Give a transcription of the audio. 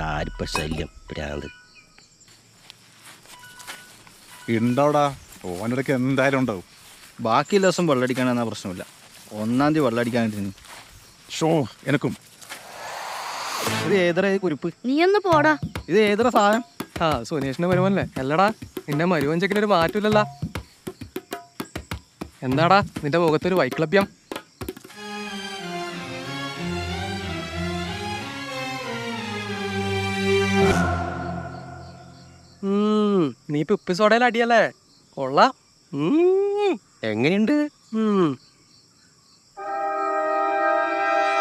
ആരിപ്പ ശല്യം പ്രാന്ത് ഉണ്ടാവടാ. ഓനിടയ്ക്ക് എന്തായാലും ഉണ്ടാവും. ബാക്കി ദിവസം വെള്ളടിക്കാനെന്നാ പ്രശ്നമില്ല. 1-ാം തീയതി വെള്ളടിക്കാനായിട്ട് ഷോ എനക്കും. ഇത് ഏതറ കുരിപ്പ്? നീ ഒന്ന് പോടാ. ഇത് ഏതറ സാധനം? ആ സുനേഷിന്റെ മരുമല്ലേ അല്ലടാ. നിന്റെ മരുവൻ ചെക്കിനൊരു മാറ്റമില്ലല്ലോ. എന്താടാ നിന്റെ മുഖത്തൊരു വൈക്ലഭ്യം? നീ ഇപ്പൊ ഉപ്പ് സോഡയിൽ അടിയല്ലേ? കൊള്ളാം. എങ്ങനെയുണ്ട്?